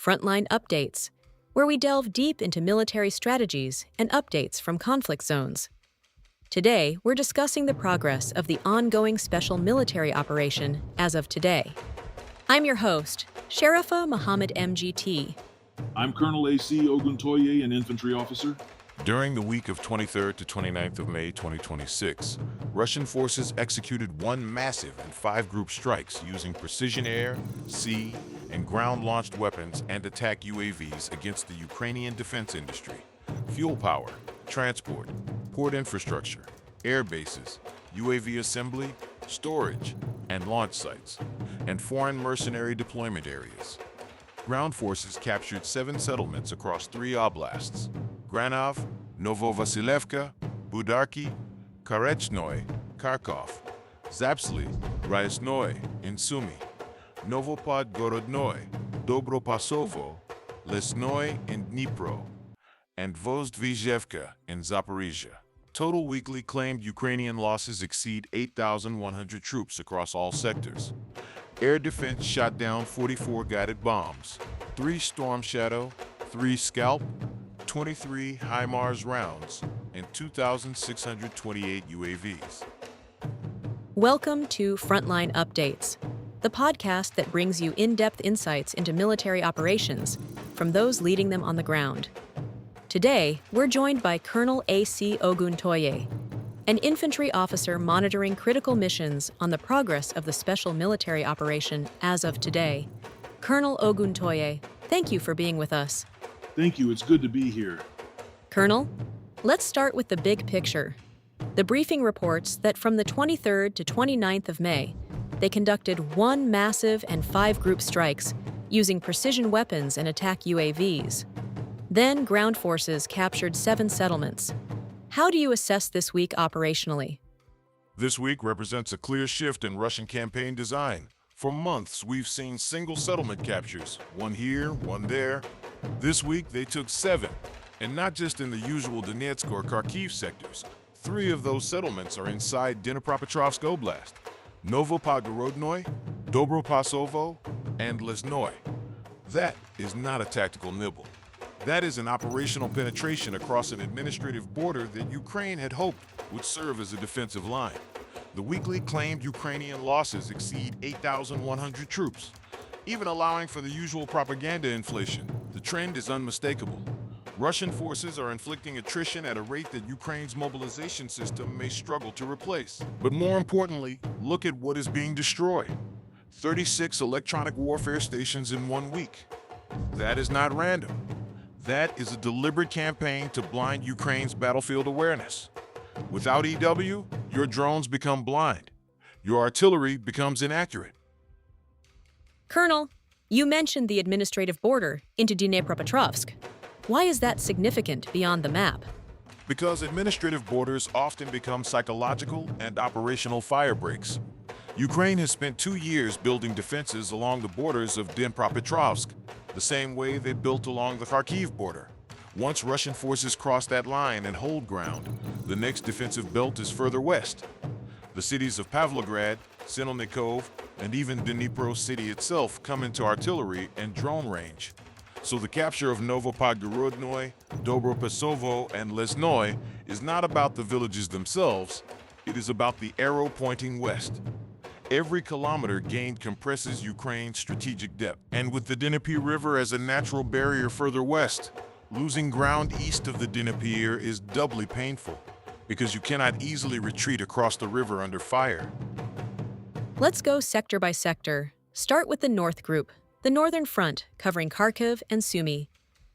Frontline Updates, where we delve deep into military strategies and updates from conflict zones. Today, we're discussing the progress of the ongoing special military operation as of today. I'm your host, Sharifa Mohammed MGT. I'm Colonel AC Oguntoye, an infantry officer. During the week of 23rd to 29th of May 2026, Russian forces executed one massive and 5-group strikes using precision air, sea, and ground-launched weapons and attack UAVs against the Ukrainian defense industry, fuel power, transport, port infrastructure, air bases, UAV assembly, storage, and launch sites, and foreign mercenary deployment areas. Ground forces captured 7 settlements across 3 oblasts: Granov, Novovasilevka, Budarki, Karechnoy, Kharkov, Zapsly, Ryaznoye, and Sumy, Novopodgorodnoy, Dobropasovo, Lesnoy, and Dnipro, and Vozdvizhevka in Zaporizhia. Total weekly claimed Ukrainian losses exceed 8,100 troops across all sectors. Air defense shot down 44 guided bombs, 3 Storm Shadow, 3 Scalp, 23 HIMARS rounds, and 2,628 UAVs. Welcome to Frontline Updates, the podcast that brings you in-depth insights into military operations from those leading them on the ground. Today, we're joined by Colonel AC Oguntoye, an infantry officer monitoring critical missions on the progress of the special military operation as of today. Colonel Oguntoye, thank you for being with us. Thank you, it's good to be here. Colonel, let's start with the big picture. The briefing reports that from the 23rd to 29th of May, they conducted one massive and 5-group strikes using precision weapons and attack UAVs. Then ground forces captured 7 settlements. How do you assess this week operationally? This week represents a clear shift in Russian campaign design. For months, we've seen single settlement captures, one here, one there. This week, they took 7, and not just in the usual Donetsk or Kharkiv sectors. 3 of those settlements are inside Dnipropetrovsk Oblast: Novopodgorodnoy, Dobropasovo, and Lesnoy. That is not a tactical nibble. That is an operational penetration across an administrative border that Ukraine had hoped would serve as a defensive line. The weekly claimed Ukrainian losses exceed 8,100 troops. Even allowing for the usual propaganda inflation, the trend is unmistakable. Russian forces are inflicting attrition at a rate that Ukraine's mobilization system may struggle to replace. But more importantly, look at what is being destroyed. 36 electronic warfare stations in 1 week. That is not random. That is a deliberate campaign to blind Ukraine's battlefield awareness. Without EW, your drones become blind. Your artillery becomes inaccurate. Colonel, you mentioned the administrative border into Dnipropetrovsk. Why is that significant beyond the map? Because administrative borders often become psychological and operational firebreaks. Ukraine has spent 2 years building defenses along the borders of Dnipropetrovsk, the same way they built along the Kharkiv border. Once Russian forces cross that line and hold ground, the next defensive belt is further west. The cities of Pavlograd, Sinelnikov, and even Dnipro city itself come into artillery and drone range. So the capture of Novopodgorodnoy, Dobropasovo, and Lesnoy is not about the villages themselves, it is about the arrow pointing west. Every kilometer gained compresses Ukraine's strategic depth. And with the Dnieper River as a natural barrier further west, losing ground east of the Dnieper is doubly painful, because you cannot easily retreat across the river under fire. Let's go sector by sector. Start with the North Group, the Northern Front, covering Kharkiv and Sumy.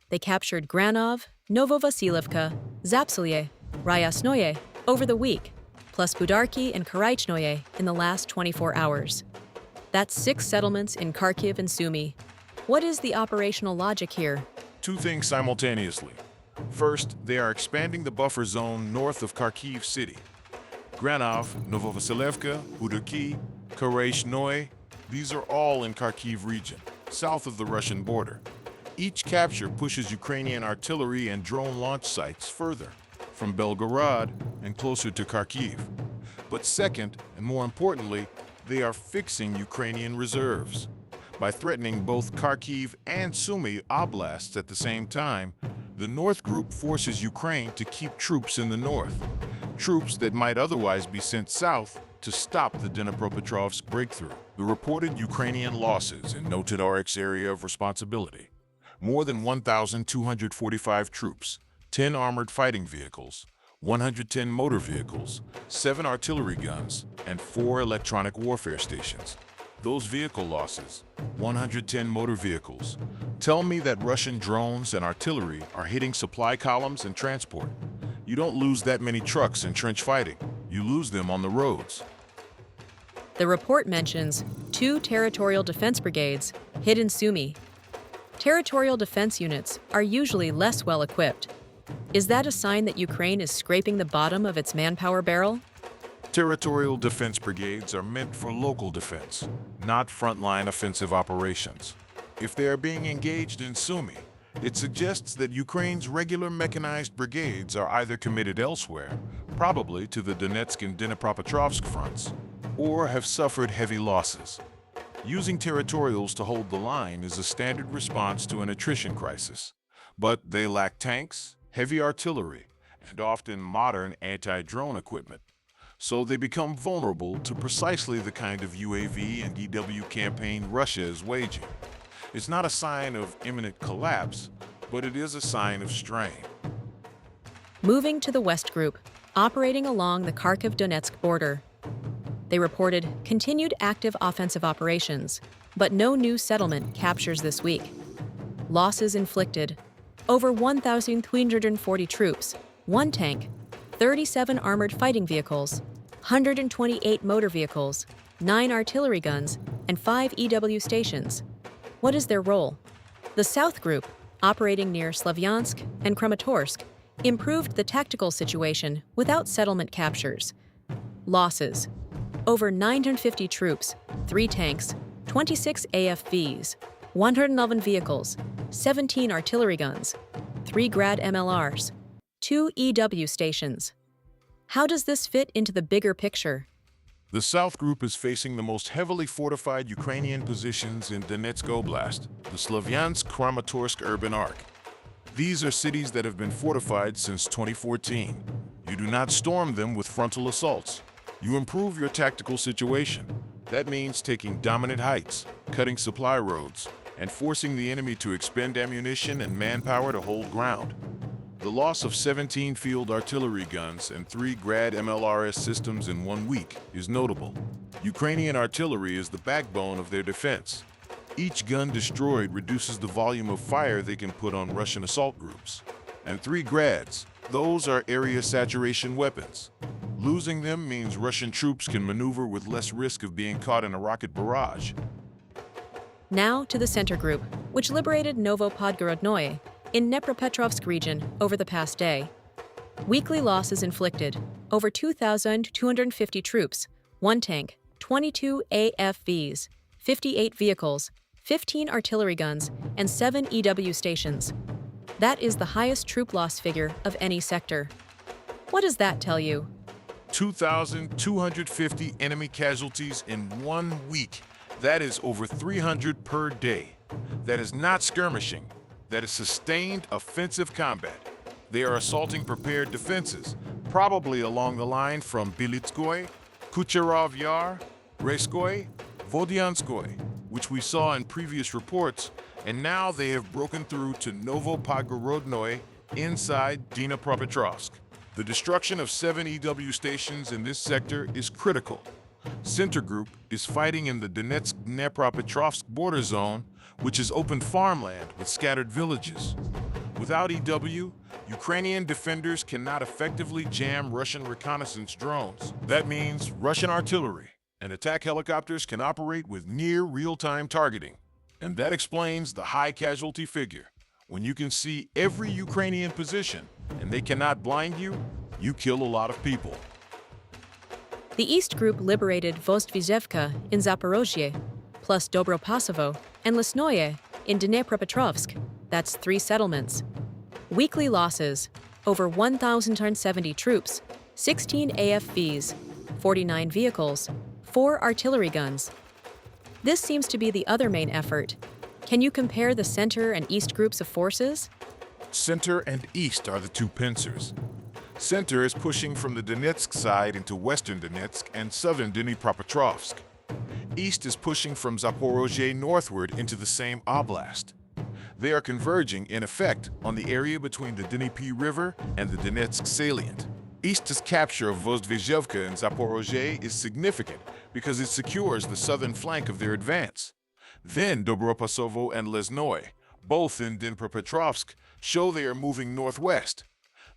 They captured Granov, Novovasilevka, Zapsly, Ryaznoye over the week, plus Budarki and Karechnoye in the last 24 hours. That's 6 settlements in Kharkiv and Sumy. What is the operational logic here? 2 things simultaneously. First, they are expanding the buffer zone north of Kharkiv city. Granov, Novovasilevka, Budarki, Karechnoye, these are all in Kharkiv region, south of the Russian border. Each capture pushes Ukrainian artillery and drone launch sites further, from Belgorod and closer to Kharkiv. But second, and more importantly, they are fixing Ukrainian reserves. By threatening both Kharkiv and Sumy oblasts at the same time, the North Group forces Ukraine to keep troops in the north, troops that might otherwise be sent south to stop the Dnipropetrovsk breakthrough. The reported Ukrainian losses in noted RX area of responsibility: more than 1,245 troops, 10 armored fighting vehicles, 110 motor vehicles, 7 artillery guns, and 4 electronic warfare stations. Those vehicle losses, 110 motor vehicles, tell me that Russian drones and artillery are hitting supply columns and transport. You don't lose that many trucks in trench fighting. You lose them on the roads. The report mentions 2 territorial defense brigades hit in Sumy. Territorial defense units are usually less well equipped. Is that a sign that Ukraine is scraping the bottom of its manpower barrel? Territorial defense brigades are meant for local defense, not frontline offensive operations. If they are being engaged in Sumy, it suggests that Ukraine's regular mechanized brigades are either committed elsewhere, probably to the Donetsk and Dnipropetrovsk fronts, or have suffered heavy losses. Using territorials to hold the line is a standard response to an attrition crisis, but they lack tanks, heavy artillery, and often modern anti-drone equipment. So they become vulnerable to precisely the kind of UAV and EW campaign Russia is waging. It's not a sign of imminent collapse, but it is a sign of strain. Moving to the West Group, operating along the Kharkiv-Donetsk border. They reported continued active offensive operations, but no new settlement captures this week. Losses inflicted: over 1,340 troops, 1 tank, 37 armored fighting vehicles, 128 motor vehicles, 9 artillery guns, and 5 EW stations. What is their role? The South Group, operating near Slavyansk and Kramatorsk, improved the tactical situation without settlement captures. Losses: over 950 troops, 3 tanks, 26 AFVs, 111 vehicles, 17 artillery guns, 3 Grad MLRs, 2 EW stations. How does this fit into the bigger picture? The South Group is facing the most heavily fortified Ukrainian positions in Donetsk Oblast, the Slavyansk-Kramatorsk urban arc. These are cities that have been fortified since 2014. You do not storm them with frontal assaults. You improve your tactical situation. That means taking dominant heights, cutting supply roads, and forcing the enemy to expend ammunition and manpower to hold ground. The loss of 17 field artillery guns and 3 Grad MLRS systems in 1 week is notable. Ukrainian artillery is the backbone of their defense. Each gun destroyed reduces the volume of fire they can put on Russian assault groups. And 3 Grads, those are area saturation weapons. Losing them means Russian troops can maneuver with less risk of being caught in a rocket barrage. Now to the Center Group, which liberated Novopodgorodnoye in Dnipropetrovsk region over the past day. Weekly losses inflicted: over 2,250 troops, 1 tank, 22 AFVs, 58 vehicles, 15 artillery guns, and 7 EW stations. That is the highest troop loss figure of any sector. What does that tell you? 2,250 enemy casualties in 1 week. That is over 300 per day. That is not skirmishing. That is sustained offensive combat. They are assaulting prepared defenses, probably along the line from Belitskoye, Kucherov Yar, Rayskoye, Vodianskoye, which we saw in previous reports, and now they have broken through to Novopodgorodnoye inside Dnipropetrovsk. The destruction of 7 EW stations in this sector is critical. Center Group is fighting in the Donetsk-Dnipropetrovsk border zone, which is open farmland with scattered villages. Without EW, Ukrainian defenders cannot effectively jam Russian reconnaissance drones. That means Russian artillery and attack helicopters can operate with near real-time targeting. And that explains the high casualty figure. When you can see every Ukrainian position and they cannot blind you, you kill a lot of people. The East Group liberated Vostvyzhevka in Zaporozhye, plus Dobropasovo and Lesnoye in Dnipropetrovsk. That's 3 settlements. Weekly losses: over 1,070 troops, 16 AFVs, 49 vehicles, 4 artillery guns. This seems to be the other main effort. Can you compare the center and east groups of forces? Center and east are the two pincers. Center is pushing from the Donetsk side into western Donetsk and southern Dnipropetrovsk. East is pushing from Zaporozhye northward into the same oblast. They are converging, in effect, on the area between the Dnipro River and the Donetsk salient. East's capture of Vozdvizhevka and Zaporozhye is significant because it secures the southern flank of their advance. Then Dobropasovo and Lesnoy, both in Dnipropetrovsk, show they are moving northwest.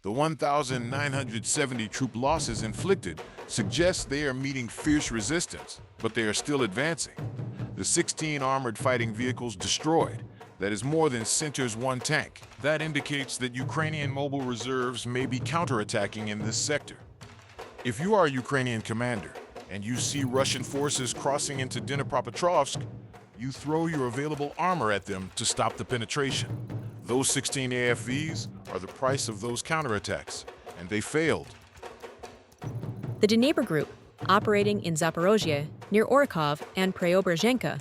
The 1,970 troop losses inflicted suggest they are meeting fierce resistance, but they are still advancing. The 16 armored fighting vehicles destroyed. That is more than Center's one tank. That indicates that Ukrainian mobile reserves may be counterattacking in this sector. If you are a Ukrainian commander and you see Russian forces crossing into Dnipropetrovsk, you throw your available armor at them to stop the penetration. Those 16 AFVs are the price of those counterattacks, and they failed. The Dnipro Group, operating in Zaporozhye, near Orkhov and Preobrazhenka,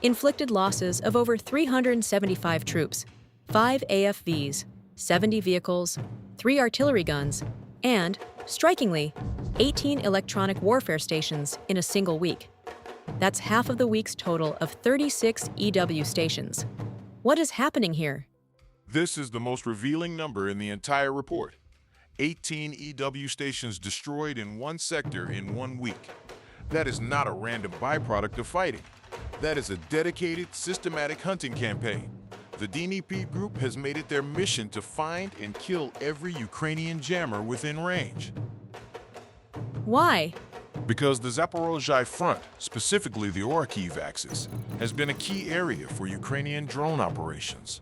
inflicted losses of over 375 troops, 5 AFVs, 70 vehicles, 3 artillery guns, and, strikingly, 18 electronic warfare stations in a single week. That's half of the week's total of 36 EW stations. What is happening here? This is the most revealing number in the entire report. 18 EW stations destroyed in one sector in 1 week. That is not a random byproduct of fighting. That is a dedicated, systematic hunting campaign. The Dnipro Group has made it their mission to find and kill every Ukrainian jammer within range. Why? Because the Zaporozhye front, specifically the Orkhiv axis, has been a key area for Ukrainian drone operations.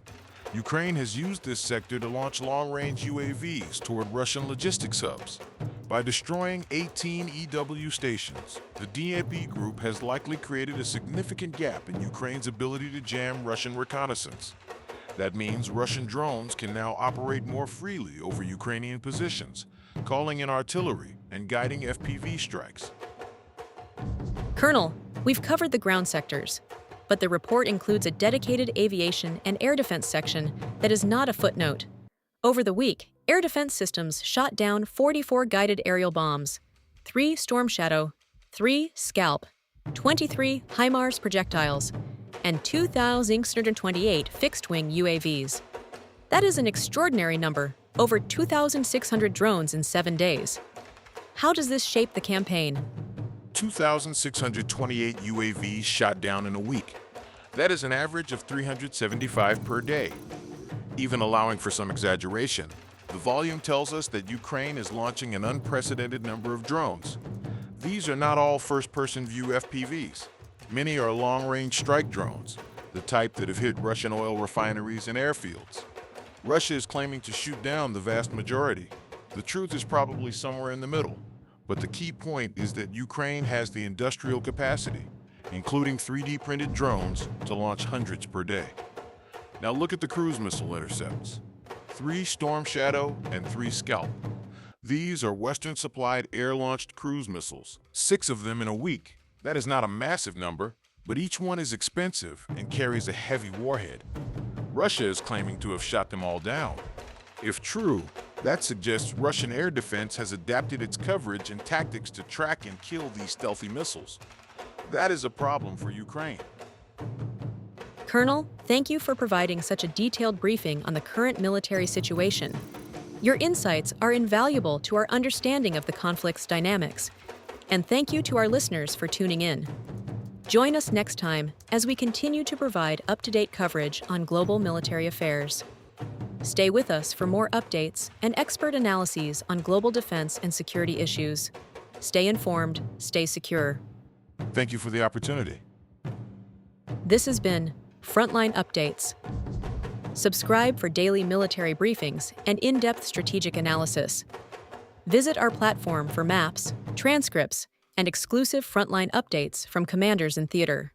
Ukraine has used this sector to launch long-range UAVs toward Russian logistics hubs. By destroying 18 EW stations, the Dnipro Group has likely created a significant gap in Ukraine's ability to jam Russian reconnaissance. That means Russian drones can now operate more freely over Ukrainian positions, calling in artillery and guiding FPV strikes. Colonel, we've covered the ground sectors, but the report includes a dedicated aviation and air defense section that is not a footnote. Over the week, air defense systems shot down 44 guided aerial bombs, 3 Storm Shadow, 3 Scalp, 23 HIMARS projectiles, and 2,628 fixed-wing UAVs. That is an extraordinary number, over 2,600 drones in 7 days. How does this shape the campaign? 2,628 UAVs shot down in a week. That is an average of 375 per day. Even allowing for some exaggeration, the volume tells us that Ukraine is launching an unprecedented number of drones. These are not all first-person view FPVs. Many are long-range strike drones, the type that have hit Russian oil refineries and airfields. Russia is claiming to shoot down the vast majority. The truth is probably somewhere in the middle. But the key point is that Ukraine has the industrial capacity, including 3D printed drones, to launch hundreds per day. Now look at the cruise missile intercepts. 3 Storm Shadow and 3 Scalp. These are Western-supplied air-launched cruise missiles, 6 of them in a week. That is not a massive number, but each one is expensive and carries a heavy warhead. Russia is claiming to have shot them all down. If true, that suggests Russian air defense has adapted its coverage and tactics to track and kill these stealthy missiles. That is a problem for Ukraine. Colonel, thank you for providing such a detailed briefing on the current military situation. Your insights are invaluable to our understanding of the conflict's dynamics. And thank you to our listeners for tuning in. Join us next time as we continue to provide up-to-date coverage on global military affairs. Stay with us for more updates and expert analyses on global defense and security issues. Stay informed, stay secure. Thank you for the opportunity. This has been Frontline Updates. Subscribe for daily military briefings and in-depth strategic analysis. Visit our platform for maps, transcripts, and exclusive frontline updates from commanders in theater.